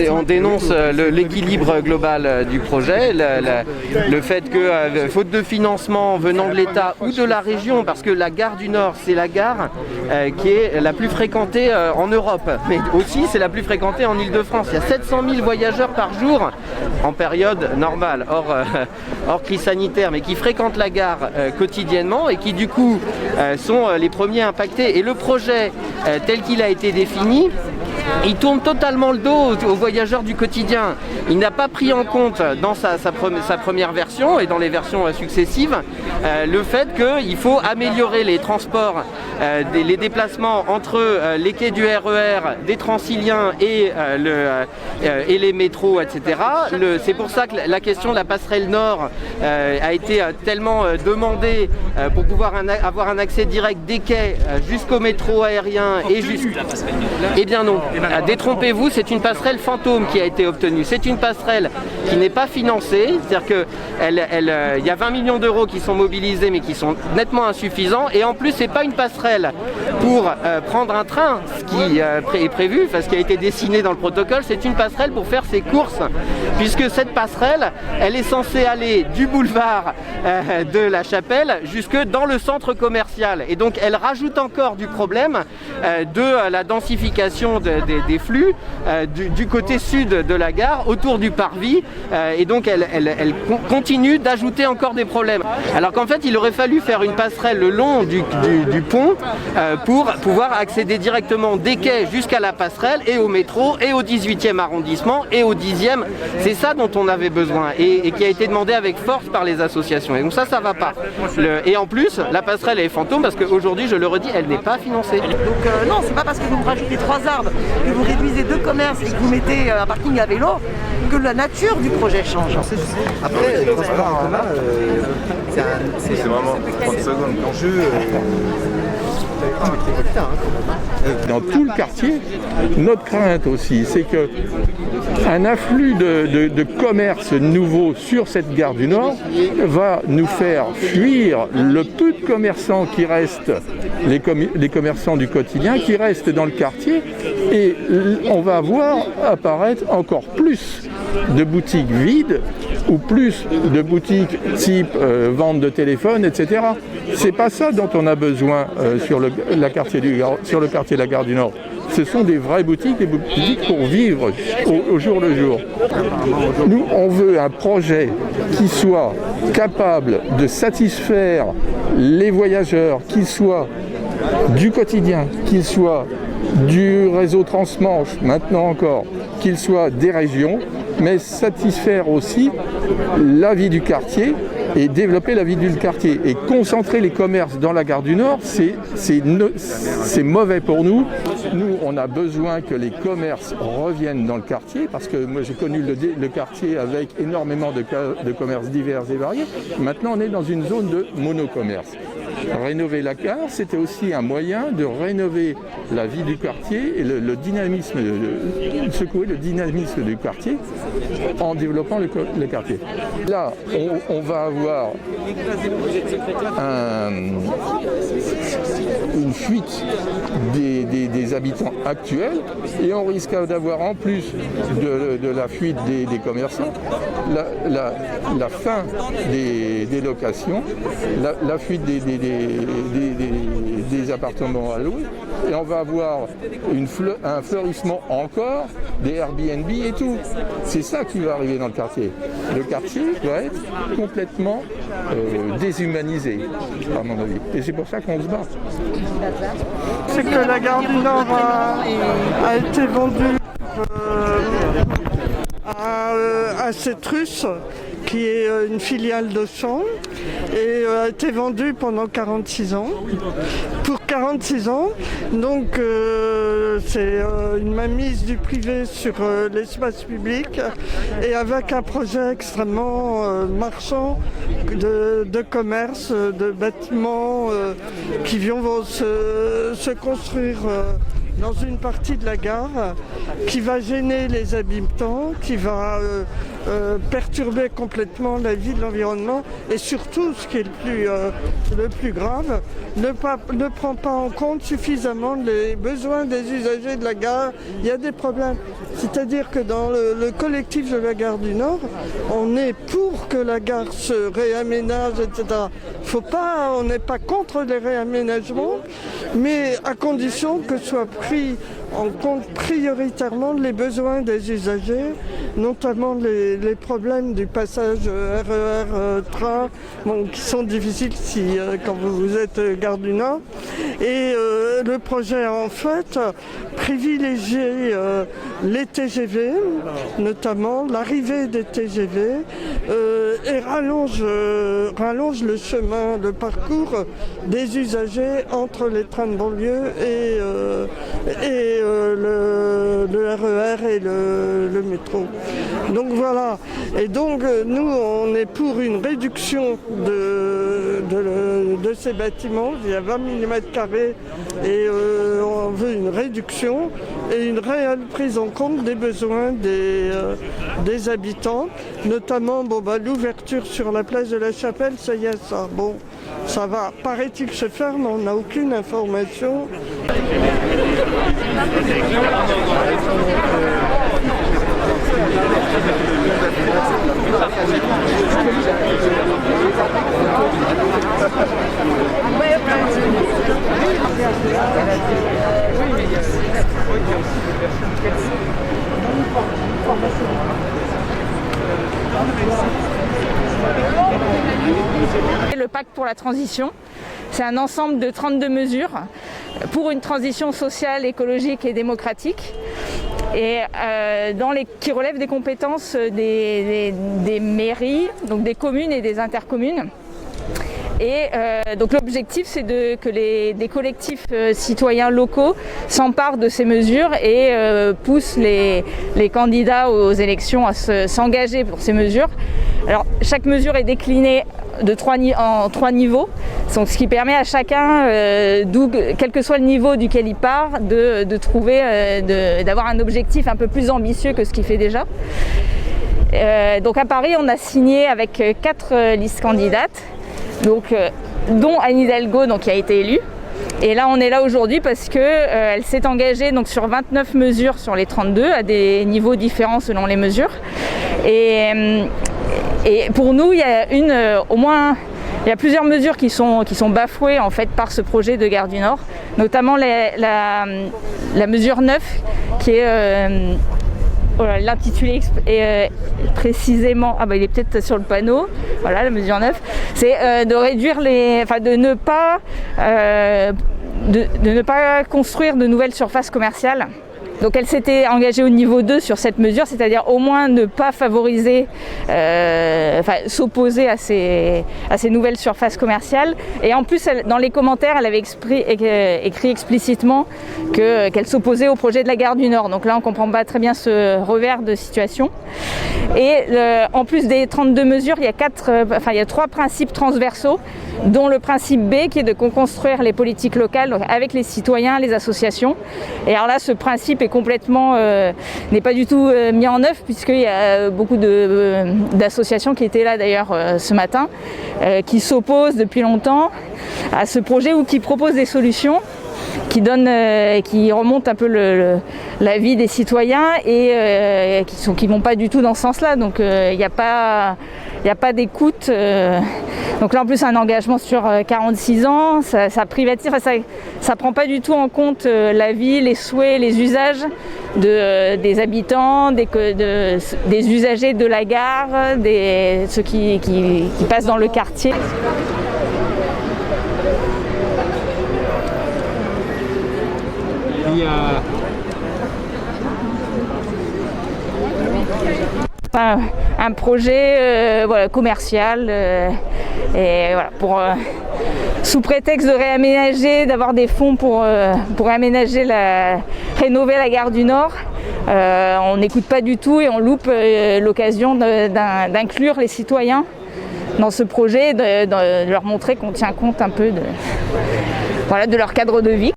On dénonce l'équilibre global du projet, le fait que, faute de financement venant de l'État ou de la région, parce que la gare du Nord, c'est la gare qui est la plus fréquentée en Europe, mais aussi c'est la plus fréquentée en Île-de-France. Il y a 700 000 voyageurs par jour en période normale, hors crise sanitaire, mais qui fréquentent la gare quotidiennement et qui du coup sont les premiers impactés. Et le projet tel qu'il a été défini, il tourne totalement le dos aux voyageurs du quotidien. Il n'a pas pris en compte dans sa première version et dans les versions successives le fait qu'il faut améliorer les transports, les déplacements entre les quais du RER, des Transiliens et les métros, etc. C'est pour ça que la question de la passerelle Nord a été tellement demandée pour pouvoir avoir un accès direct des quais jusqu'au métro aérien et Eh bien non. Détrompez-vous, c'est une passerelle fantôme qui a été obtenue. C'est une passerelle qui n'est pas financée, c'est-à-dire qu'il y a 20 millions d'euros qui sont mobilisés mais qui sont nettement insuffisants. Et en plus, c'est pas une passerelle pour prendre un train, ce qui est prévu, enfin, ce qui a été dessiné dans le protocole, c'est une passerelle pour faire ses courses, puisque cette passerelle, elle est censée aller du boulevard de la Chapelle jusque dans le centre commercial. Et donc, elle rajoute encore du problème de la densification des flux du côté sud de la gare, autour du parvis, et donc elle continue d'ajouter encore des problèmes. Alors qu'en fait, il aurait fallu faire une passerelle le long du pont pour pouvoir accéder directement des quais jusqu'à la passerelle et au métro et au 18e arrondissement et au 10e. C'est ça dont on avait besoin et qui a été demandé avec force par les associations. Et donc ça va pas. Et en plus, la passerelle est fantôme parce qu'aujourd'hui, je le redis, elle n'est pas financée. Donc non, c'est pas parce que vous rajoutez 3 arbres, que vous réduisez 2 commerces et que vous mettez un parking à vélo que la nature du projet change. Après, le transport en commun, c'est vraiment 30 secondes. L'enjeu. Dans tout le quartier, notre crainte aussi, c'est que un afflux de commerces nouveaux sur cette gare du Nord va nous faire fuir le peu de commerçants qui restent, les commerçants du quotidien qui restent dans le quartier, et on va voir apparaître encore plus de boutiques vides ou plus de boutiques type vente de téléphone, etc. C'est pas ça dont on a besoin sur le quartier de la gare du Nord. Ce sont des vraies boutiques, des boutiques pour vivre au jour le jour. Nous, on veut un projet qui soit capable de satisfaire les voyageurs, qu'ils soient du quotidien, qu'ils soient du réseau Transmanche, maintenant encore, qu'ils soient des régions, mais satisfaire aussi la vie du quartier et développer la vie du quartier. Et concentrer les commerces dans la gare du Nord, c'est mauvais pour nous. Nous, on a besoin que les commerces reviennent dans le quartier, parce que moi j'ai connu le quartier avec énormément de commerces divers et variés. Maintenant, on est dans une zone de monocommerce. Rénover la gare, c'était aussi un moyen de rénover la vie du quartier et le dynamisme, secouer le dynamisme du quartier en développant le quartier. Là, on va avoir une fuite des habitants actuels, et on risque d'avoir, en plus de la fuite des commerçants, la fin des locations, la fuite des appartements à louer, et on va avoir un fleurissement encore des Airbnb et tout. C'est ça qui va arriver dans le quartier. Le quartier doit être complètement déshumanisé, à mon avis. Et c'est pour ça qu'on se bat. C'est que la gare du Nord a été vendue à Cetrus, qui est une filiale d'Auchan, et a été vendue pendant 46 ans. Pour 46 ans, donc c'est une mainmise du privé sur l'espace public, et avec un projet extrêmement marchand de commerce, de bâtiments qui vont se construire dans une partie de la gare qui va gêner les habitants, qui va perturber complètement la vie de l'environnement et surtout, ce qui est le plus grave, ne prend pas en compte suffisamment les besoins des usagers de la gare. Il y a des problèmes. C'est-à-dire que dans le collectif de la gare du Nord, on est pour que la gare se réaménage, etc. On n'est pas contre les réaménagements, mais à condition que soient pris en compte prioritairement les besoins des usagers, notamment les problèmes du passage RER-train, qui sont difficiles quand vous êtes gare du Nord. Et le projet, en fait, privilégie les TGV, notamment l'arrivée des TGV, et rallonge le chemin, le parcours des usagers entre les trains de banlieue et le RER et le métro. Donc voilà. Et donc nous, on est pour une réduction de ces bâtiments. Il y a 20 mm² et on veut une réduction et une réelle prise en compte des besoins des habitants, notamment l'ouverture sur la place de la Chapelle, ça y est, ça. Bon, ça va, paraît-il, se faire, mais on n'a aucune information. Le pacte pour la transition, c'est un ensemble de 32 mesures pour une transition sociale, écologique et démocratique, et qui relèvent des compétences des mairies, donc des communes et des intercommunes. Et donc l'objectif, c'est que des collectifs citoyens locaux s'emparent de ces mesures et poussent les candidats aux élections à s'engager pour ces mesures. Alors chaque mesure est déclinée en 3 niveaux, donc ce qui permet à chacun, quel que soit le niveau duquel il part, de trouver, d'avoir un objectif un peu plus ambitieux que ce qu'il fait déjà. Donc à Paris, on a signé avec 4 listes candidates, dont Anne Hidalgo, qui a été élue. Et là, on est là aujourd'hui parce qu'elle s'est engagée sur 29 mesures sur les 32, à des niveaux différents selon les mesures. Et pour nous, il y a il y a plusieurs mesures qui sont bafouées en fait par ce projet de Gare du Nord, notamment la mesure 9 qui est l'intitulé est précisément, il est peut-être sur le panneau, voilà la mesure 9, c'est de réduire de ne pas construire de nouvelles surfaces commerciales. Donc elle s'était engagée au niveau 2 sur cette mesure, c'est-à-dire au moins ne pas favoriser, s'opposer à ces nouvelles surfaces commerciales. Et en plus, dans les commentaires, elle avait écrit explicitement qu'elle s'opposait au projet de la Gare du Nord. Donc là, on ne comprend pas très bien ce revers de situation. Et en plus des 32 mesures, il y a 3 principes transversaux, dont le principe B qui est de co-construire les politiques locales donc avec les citoyens, les associations. Et alors là, ce principe est complètement n'est pas du tout mis en œuvre, puisqu'il y a beaucoup d'associations qui étaient là d'ailleurs ce matin, qui s'opposent depuis longtemps à ce projet ou qui proposent des solutions qui remontent un peu la vie des citoyens et qui vont pas du tout dans ce sens-là. Donc il n'y a pas d'écoute. Donc là en plus un engagement sur 46 ans, ça privatise, ça prend pas du tout en compte la vie, les souhaits, les usages des habitants, des usagers de la gare, ceux qui passent dans le quartier. Un projet commercial et voilà, sous prétexte de réaménager, d'avoir des fonds pour réaménager, rénover la Gare du Nord, on n'écoute pas du tout et on loupe l'occasion d'inclure les citoyens dans ce projet, de leur montrer qu'on tient compte un peu de leur cadre de vie.